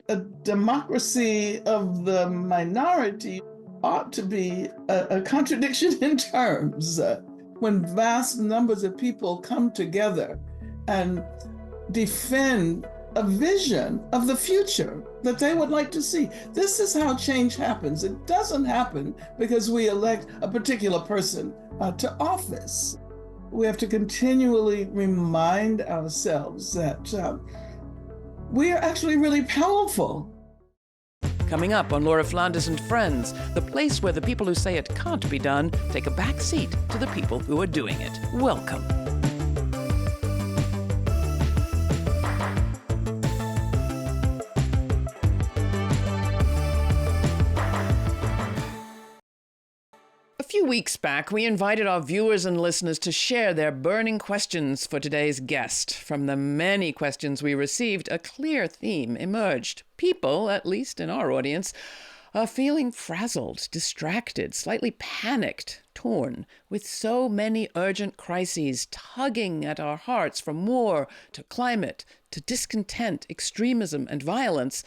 a democracy of the minority ought to be a contradiction in terms. When vast numbers of people come together and defend a vision of the future that they would like to see. This is how change happens. It doesn't happen because we elect a particular person to office. We have to continually remind ourselves that we are actually really powerful. Coming up on Laura Flanders and Friends, the place where the people who say it can't be done take a back seat to the people who are doing it. Welcome. A few weeks back, we invited our viewers and listeners to share their burning questions for today's guest. From the many questions we received, a clear theme emerged. People, at least in our audience, are feeling frazzled, distracted, slightly panicked, torn, with so many urgent crises tugging at our hearts, from war to climate to discontent, extremism, and violence.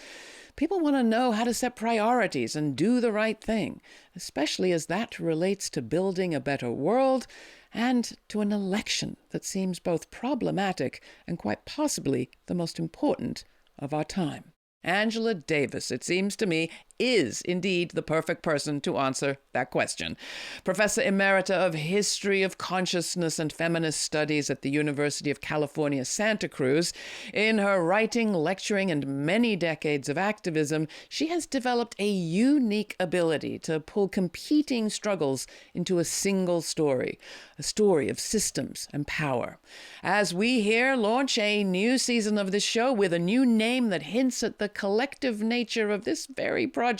People want to know how to set priorities and do the right thing, especially as that relates to building a better world and to an election that seems both problematic and quite possibly the most important of our time. Angela Davis, it seems to me, is indeed the perfect person to answer that question. Professor Emerita of History of Consciousness and Feminist Studies at the University of California, Santa Cruz. In her writing, lecturing, and many decades of activism, she has developed a unique ability to pull competing struggles into a single story, a story of systems and power. As we here launch a new season of this show with a new name that hints at the collective nature of this very project,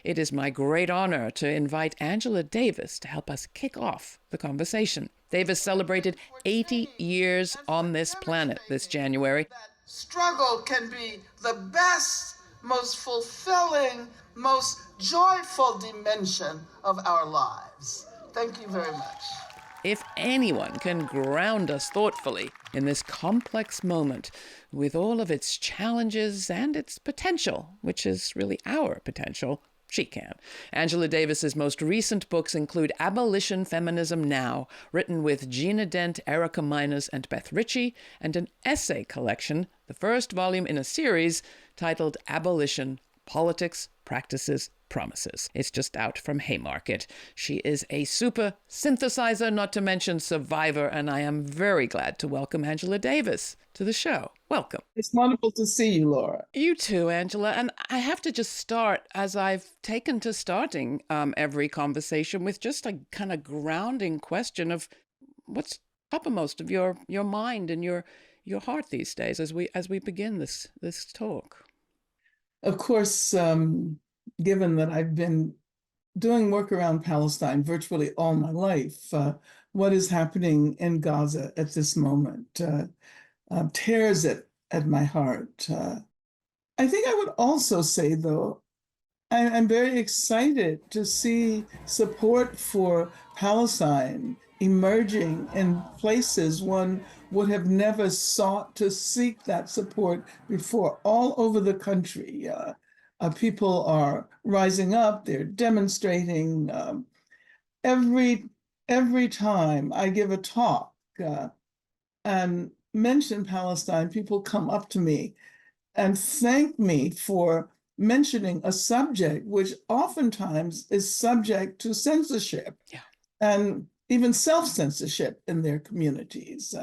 it is my great honor to invite Angela Davis to help us kick off the conversation. Davis celebrated 80 years on this planet this January. That struggle can be the best, most fulfilling, most joyful dimension of our lives. Thank you very much. If anyone can ground us thoughtfully in this complex moment with all of its challenges and its potential, which is really our potential, she can. Angela Davis's most recent books include Abolition, Feminism Now, written with Gina Dent, Erica Miners, and Beth Ritchie, and an essay collection, the first volume in a series titled Abolition, Politics, Practices, Promises. It's just out from Haymarket. She is a super synthesizer, not to mention survivor, and I am very glad to welcome Angela Davis to the show. Welcome. It's wonderful to see you, Laura. You too, Angela. And I have to just start, as I've taken to starting every conversation, with just a kind of grounding question of what's uppermost of your mind and your heart these days as we begin this talk. Of course, given that I've been doing work around Palestine virtually all my life, what is happening in Gaza at this moment tears at my heart. I think I would also say, though, I'm very excited to see support for Palestine emerging in places one would have never sought to seek that support before. All over the country, people are rising up, they're demonstrating. Every time I give a talk and mention Palestine, people come up to me and thank me for mentioning a subject which oftentimes is subject to censorship and even self-censorship in their communities.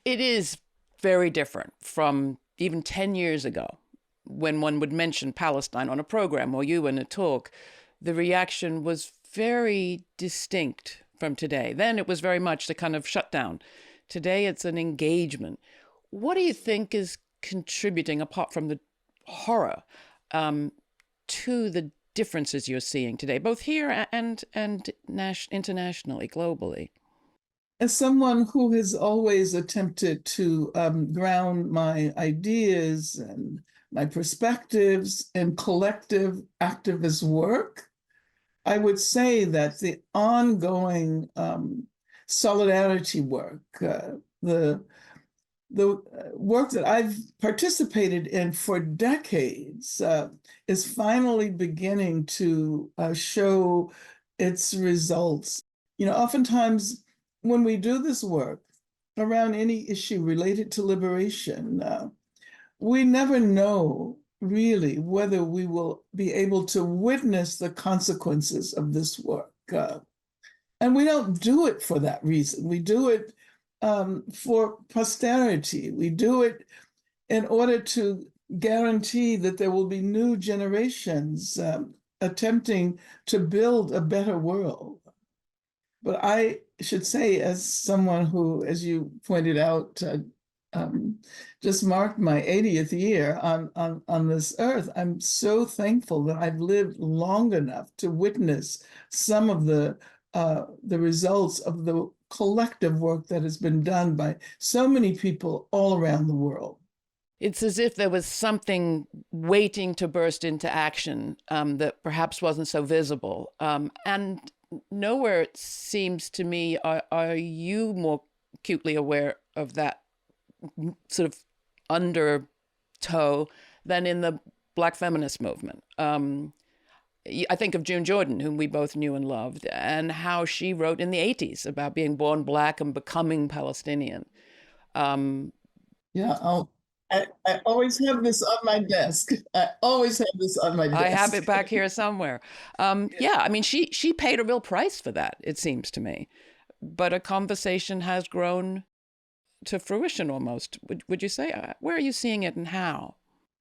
It is very different from even 10 years ago, when one would mention Palestine on a program or you in a talk. The reaction was very distinct from today. Then it was very much the kind of shutdown. Today it's an engagement. What do you think is contributing, apart from the horror, to the differences you're seeing today, both here and internationally, globally? As someone who has always attempted to ground my ideas and my perspectives in collective activist work, I would say that the ongoing solidarity work, the the work that I've participated in for decades is finally beginning to show its results. Oftentimes when we do this work around any issue related to liberation, we never know really whether we will be able to witness the consequences of this work. And we don't do it for that reason. We do it for posterity. We do it in order to guarantee that there will be new generations attempting to build a better world. But I should say, as someone who, as you pointed out, just marked my 80th year on this earth, I'm so thankful that I've lived long enough to witness some of the results of the collective work that has been done by so many people all around the world. It's as if there was something waiting to burst into action that perhaps wasn't so visible. And nowhere, it seems to me, are you more acutely aware of that sort of undertow than in the Black feminist movement. I think of June Jordan, whom we both knew and loved, and how she wrote in the 80s about being born Black and becoming Palestinian. Yeah, I always have this on my desk. I always have this on my desk. I have it back here somewhere. Yeah, I mean, she paid a real price for that, it seems to me. But a conversation has grown to fruition almost, would you say? Where are you seeing it and how?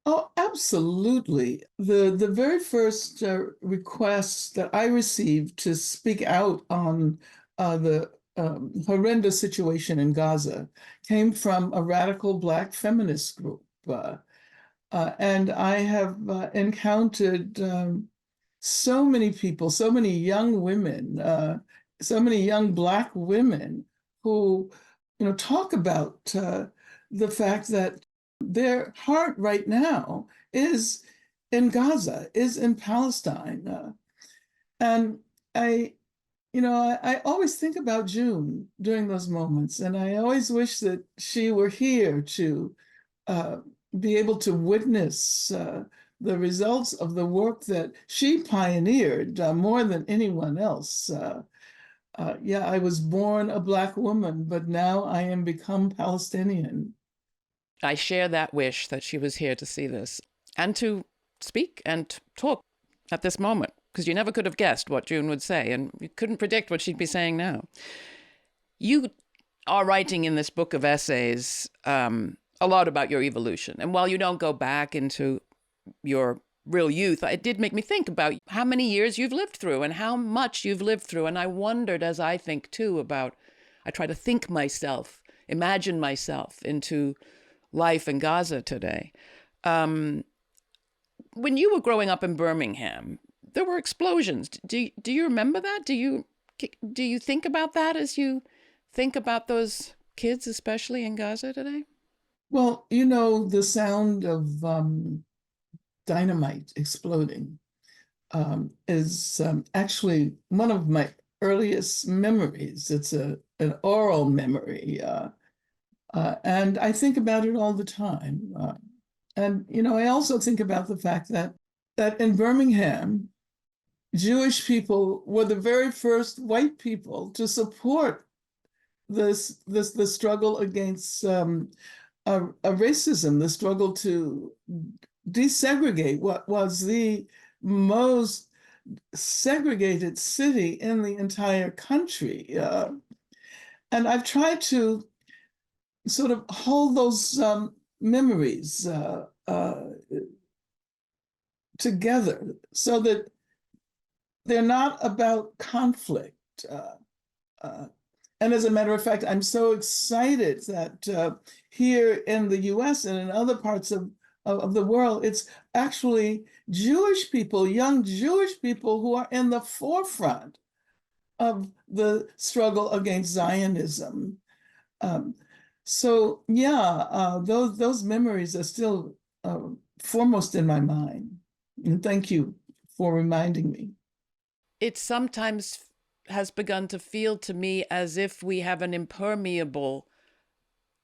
Oh, absolutely. The very first request that I received to speak out on the horrendous situation in Gaza came from a radical Black feminist group. And I have encountered so many people, so many young women, so many young Black women who, talk about the fact that their heart right now is in Gaza, is in Palestine. And I always think about June during those moments, and I always wish that she were here to be able to witness the results of the work that she pioneered more than anyone else. Yeah, I was born a Black woman, but now I am become Palestinian. I share that wish that she was here to see this and to speak and talk at this moment, because you never could have guessed what June would say, and you couldn't predict what she'd be saying now. You are writing in this book of essays a lot about your evolution. And while you don't go back into your real youth, it did make me think about how many years you've lived through and how much you've lived through. And I wondered, as I think too, about, I try to think myself, imagine myself into life in Gaza today. When you were growing up in Birmingham, there were explosions. Do you remember that? Do you think about that as you think about those kids, especially in Gaza today? Well, the sound of dynamite exploding is actually one of my earliest memories. It's an oral memory. And I think about it all the time. And I also think about the fact that in Birmingham, Jewish people were the very first white people to support the struggle against racism, the struggle to desegregate what was the most segregated city in the entire country. And I've tried to sort of hold those memories together so that they're not about conflict. And as a matter of fact, I'm so excited that here in the US and in other parts of the world, it's actually Jewish people, young Jewish people, who are in the forefront of the struggle against Zionism. So yeah, those memories are still foremost in my mind. And thank you for reminding me. It sometimes has begun to feel to me as if we have an impermeable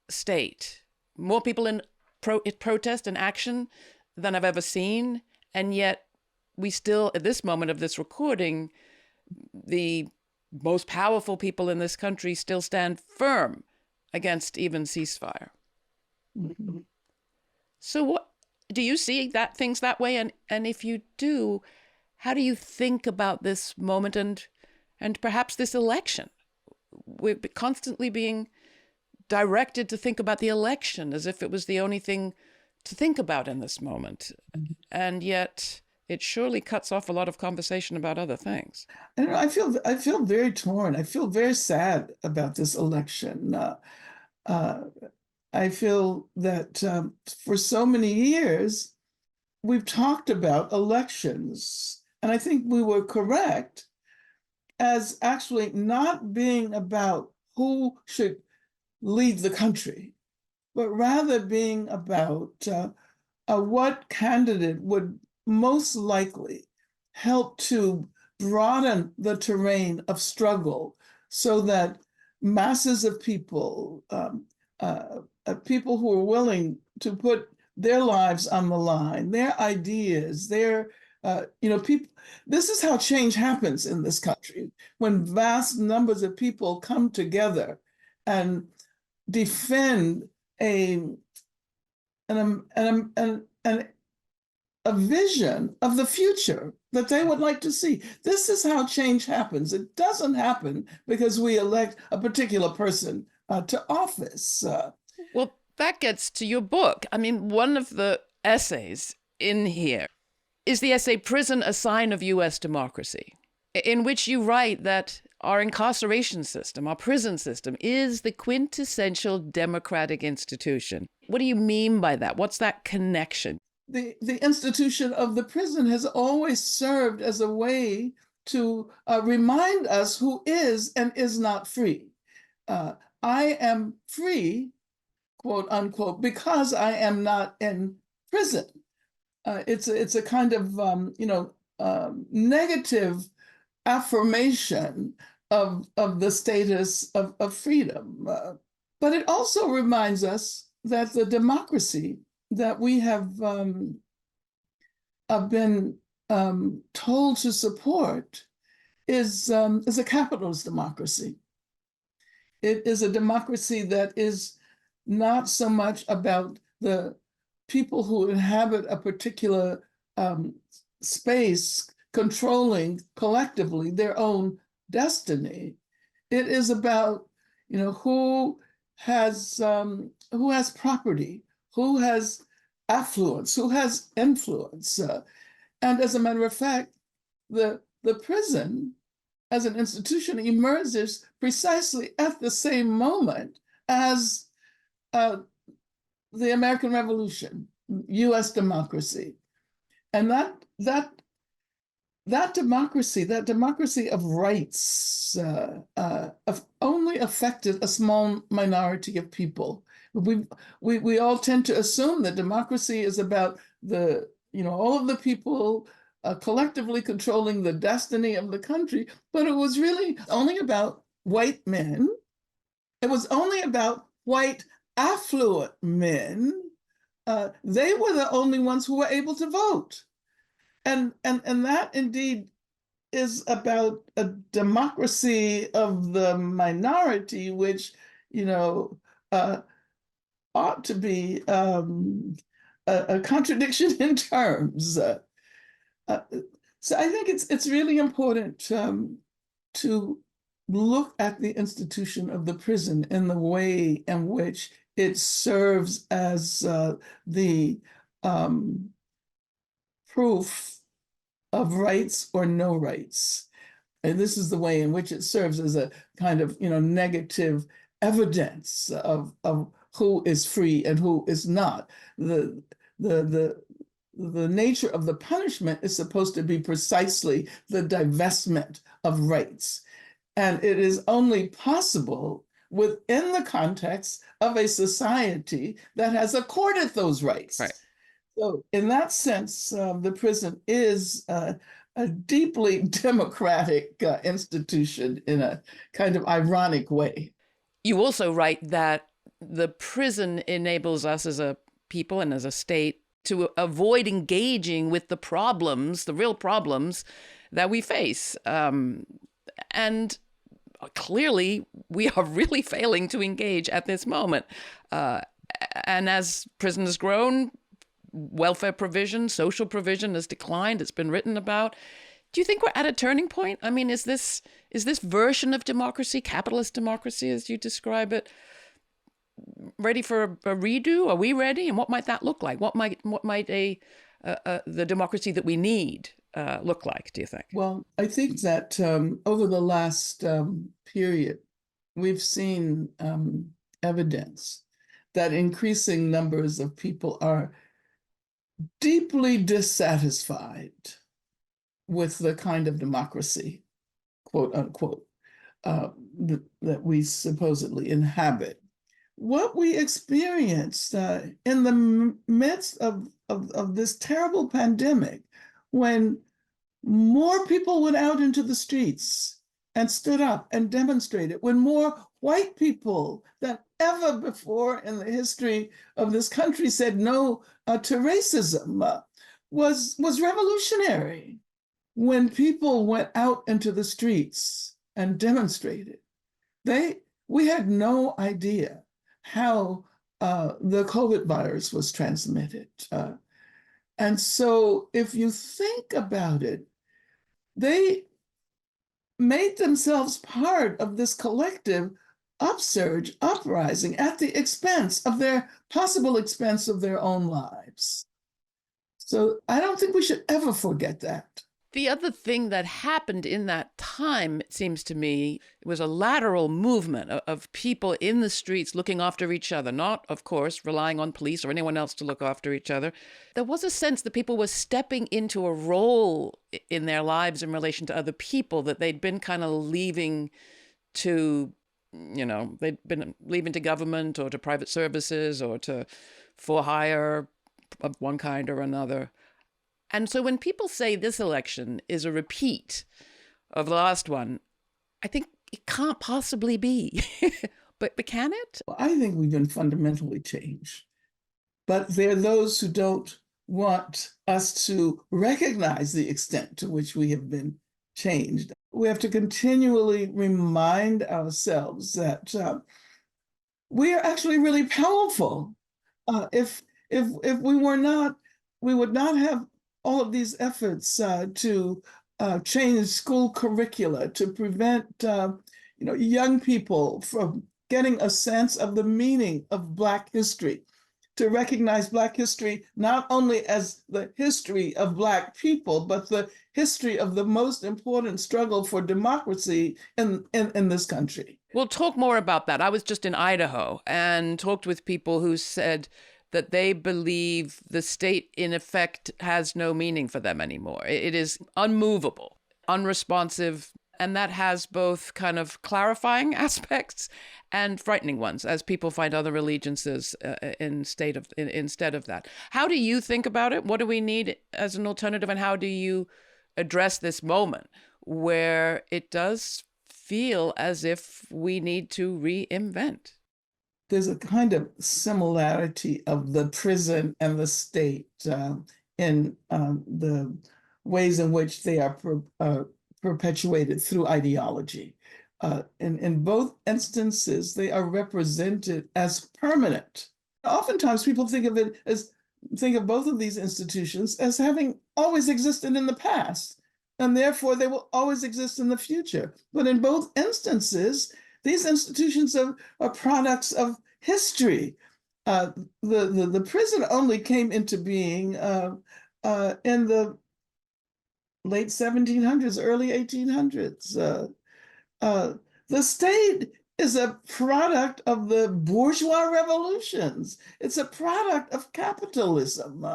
state more people in protest and action than I've ever seen. And yet we still, at this moment of this recording, the most powerful people in this country still stand firm against even ceasefire. Mhm. So what do you see that things that way? And if you do, how do you think about this moment and perhaps this election? We're constantly being directed to think about the election as if it was the only thing to think about in this moment. And yet it surely cuts off a lot of conversation about other things. And I feel very torn. I feel very sad about this election. I feel that for so many years, we've talked about elections, and I think we were correct as actually not being about who should lead the country, but rather being about what candidate would most likely help to broaden the terrain of struggle so that masses of people, people who are willing to put their lives on the line, their ideas, people. This is how change happens in this country, when vast numbers of people come together and defend a vision of the future that they would like to see. This is how change happens. It doesn't happen because we elect a particular person to office. Well, that gets to your book. I mean, one of the essays in here is the essay Prison, a Sign of U.S. Democracy, in which you write that our incarceration system, our prison system, is the quintessential democratic institution. What do you mean by that? What's that connection? The institution of the prison has always served as a way to remind us who is and is not free. I am free, quote unquote, because I am not in prison. It's a kind of negative affirmation of the status of freedom. But it also reminds us that the democracy that we have been told to support is a capitalist democracy. It is a democracy that is not so much about the people who inhabit a particular space controlling collectively their own destiny. It is about, who has property, who has affluence, who has influence. And as a matter of fact, the prison as an institution emerges precisely at the same moment as the American Revolution, US democracy. And that democracy of rights only affected a small minority of people. We all tend to assume that democracy is about all of the people collectively controlling the destiny of the country, but it was really only about white men. It was only about white affluent men. They were the only ones who were able to vote. And that indeed is about a democracy of the minority, which, ought to be a contradiction in terms. So I think it's really important to look at the institution of the prison in the way in which it serves as the proof of rights or no rights. And this is the way in which it serves as a kind of, negative evidence of who is free and who is not. The nature of the punishment is supposed to be precisely the divestment of rights. And it is only possible within the context of a society that has accorded those rights. Right. So in that sense, the prison is a deeply democratic institution in a kind of ironic way. You also write that the prison enables us as a people and as a state to avoid engaging with the problems, the real problems that we face. And clearly, we are really failing to engage at this moment. And as prison has grown, welfare provision, social provision has declined. It's been written about. Do you think we're at a turning point? I mean, is this version of democracy, capitalist democracy, as you describe it, ready for a redo? Are we ready? And what might that look like? What might the democracy that we need look like, do you think? Well, I think that over the last period, we've seen evidence that increasing numbers of people are deeply dissatisfied with the kind of democracy, quote unquote, that we supposedly inhabit. What we experienced in the midst of this terrible pandemic, when more people went out into the streets and stood up and demonstrated, when more white people than ever before in the history of this country said no to racism, was revolutionary. When people went out into the streets and demonstrated, we had no idea how the COVID virus was transmitted. And so if you think about it, they made themselves part of this collective upsurge, uprising at the possible expense of their own lives. So I don't think we should ever forget that. The other thing that happened in that time, it seems to me, was a lateral movement of people in the streets looking after each other, not, of course, relying on police or anyone else to look after each other. There was a sense that people were stepping into a role in their lives in relation to other people that they'd been kind of leaving to, they'd been leaving to government or to private services or to for hire of one kind or another. And so when people say this election is a repeat of the last one, I think it can't possibly be. but can it? Well, I think we've been fundamentally changed. But there are those who don't want us to recognize the extent to which we have been changed. We have to continually remind ourselves that we are actually really powerful. If we were not, we would not have all of these efforts to change school curricula, to prevent young people from getting a sense of the meaning of Black history, to recognize Black history not only as the history of Black people, but the history of the most important struggle for democracy in this country. We'll talk more about that. I was just in Idaho and talked with people who said that they believe the state, in effect, has no meaning for them anymore. It is unmovable, unresponsive, and that has both kind of clarifying aspects and frightening ones as people find other allegiances instead of that. How do you think about it? What do we need as an alternative, and how do you address this moment where it does feel as if we need to reinvent? There's a kind of similarity of the prison and the state in the ways in which they are perpetuated through ideology. In both instances, they are represented as permanent. Oftentimes, people think of both of these institutions as having always existed in the past, and therefore they will always exist in the future. But in both instances, these institutions are products of history. The prison only came into being in the late 1700s, early 1800s. The state is a product of the bourgeois revolutions. It's a product of capitalism.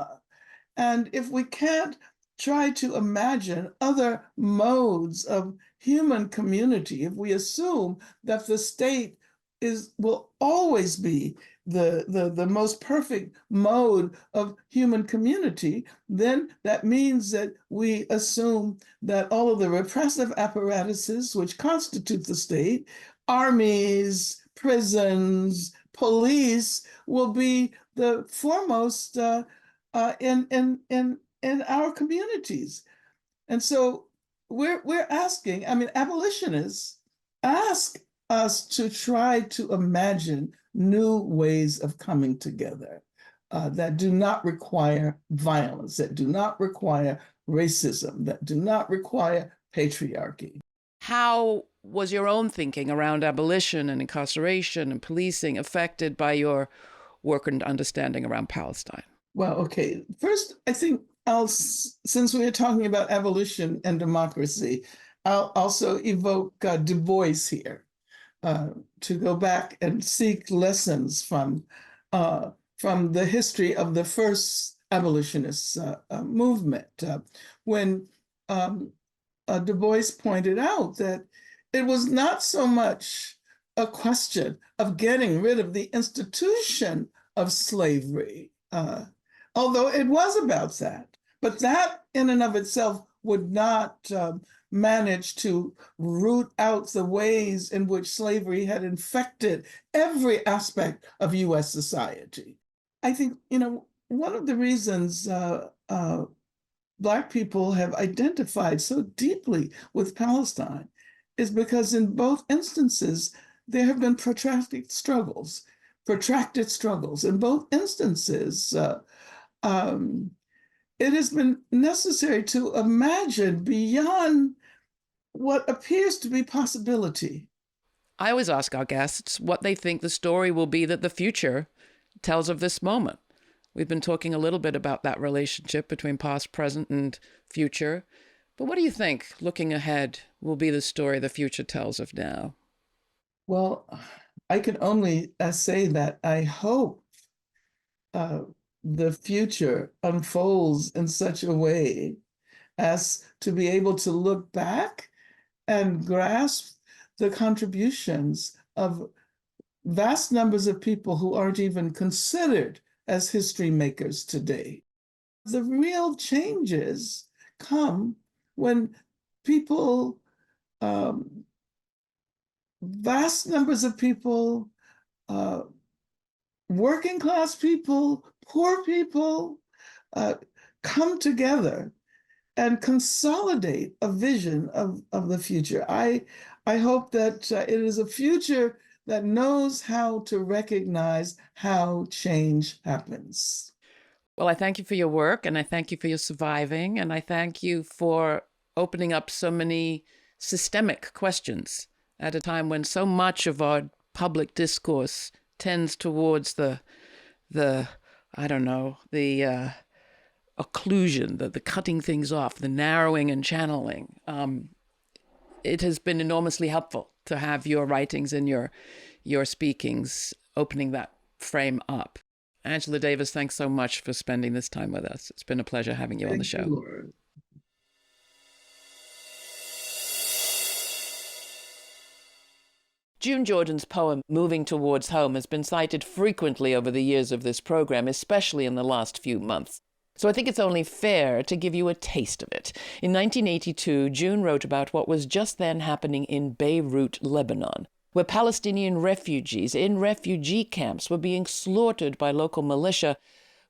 And if we can't try to imagine other modes of human community, if we assume that the state will always be the most perfect mode of human community, then that means that we assume that all of the repressive apparatuses which constitute the state, armies, prisons, police will be the foremost in our communities. And so we're asking, I mean, abolitionists ask us to try to imagine new ways of coming together that do not require violence, that do not require racism, that do not require patriarchy. How was your own thinking around abolition and incarceration and policing affected by your work and understanding around Palestine? Well, okay. First, I think since we are talking about abolition and democracy, I'll also evoke Du Bois here to go back and seek lessons from the history of the first abolitionist movement. When Du Bois pointed out that it was not so much a question of getting rid of the institution of slavery, although it was about that. But that in and of itself would not manage to root out the ways in which slavery had infected every aspect of US society. I think, one of the reasons Black people have identified so deeply with Palestine is because in both instances, there have been protracted struggles. In both instances, it has been necessary to imagine beyond what appears to be possibility. I always ask our guests what they think the story will be that the future tells of this moment. We've been talking a little bit about that relationship between past, present, and future. But what do you think, looking ahead, will be the story the future tells of now? Well, I can only say that I hope the future unfolds in such a way as to be able to look back and grasp the contributions of vast numbers of people who aren't even considered as history makers today. The real changes come when people, vast numbers of people, working class people, poor people, come together and consolidate a vision of the future. I hope that it is a future that knows how to recognize how change happens. Well, I thank you for your work, and I thank you for your surviving, and I thank you for opening up so many systemic questions at a time when so much of our public discourse tends towards the occlusion, the cutting things off, the narrowing and channeling. It has been enormously helpful to have your writings and your speakings opening that frame up. Angela Davis, thanks so much for spending this time with us. It's been a pleasure having you on the show. Thank you, Laura. June Jordan's poem, Moving Towards Home, has been cited frequently over the years of this program, especially in the last few months. So I think it's only fair to give you a taste of it. In 1982, June wrote about what was just then happening in Beirut, Lebanon, where Palestinian refugees in refugee camps were being slaughtered by local militia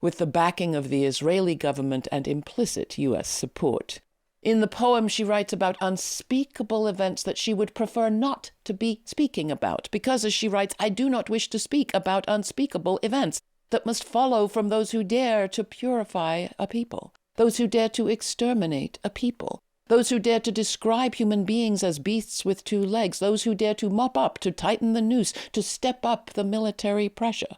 with the backing of the Israeli government and implicit U.S. support. In the poem, she writes about unspeakable events that she would prefer not to be speaking about, because, as she writes, I do not wish to speak about unspeakable events that must follow from those who dare to purify a people, those who dare to exterminate a people, those who dare to describe human beings as beasts with two legs, those who dare to mop up, to tighten the noose, to step up the military pressure,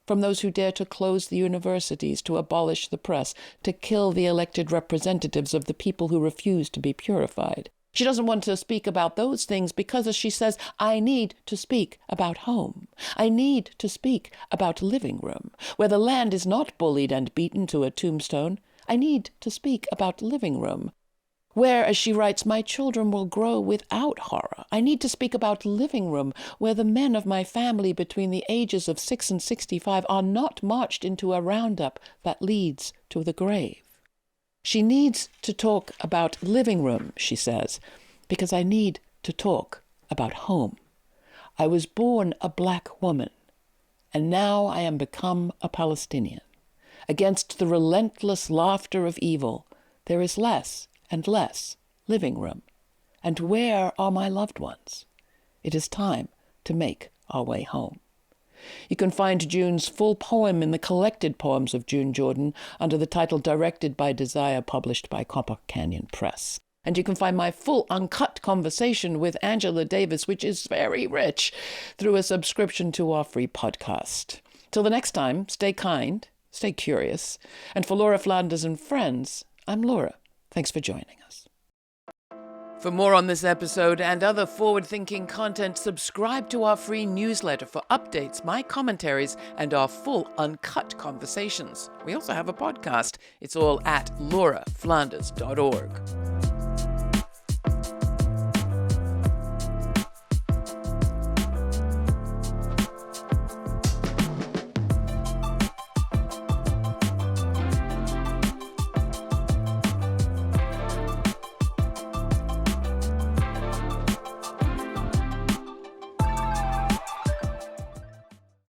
from those who dare to close the universities, to abolish the press, to kill the elected representatives of the people who refuse to be purified. She doesn't want to speak about those things because, as she says, I need to speak about home. I need to speak about living room, where the land is not bullied and beaten to a tombstone. I need to speak about living room, where, as she writes, my children will grow without horror. I need to speak about living room, where the men of my family between the ages of 6 and 65 are not marched into a roundup that leads to the grave. She needs to talk about living room, she says, because I need to talk about home. I was born a Black woman. And now I am become a Palestinian. Against the relentless laughter of evil, there is less and less living room. And where are my loved ones? It is time to make our way home. You can find June's full poem in the collected poems of June Jordan under the title Directed by Desire, published by Copper Canyon Press. And you can find my full uncut conversation with Angela Davis, which is very rich, through a subscription to our free podcast. Till the next time, stay kind, stay curious. And for Laura Flanders and Friends, I'm Laura. Thanks for joining us. For more on this episode and other forward-thinking content, subscribe to our free newsletter for updates, my commentaries, and our full uncut conversations. We also have a podcast. It's all at lauraflanders.org.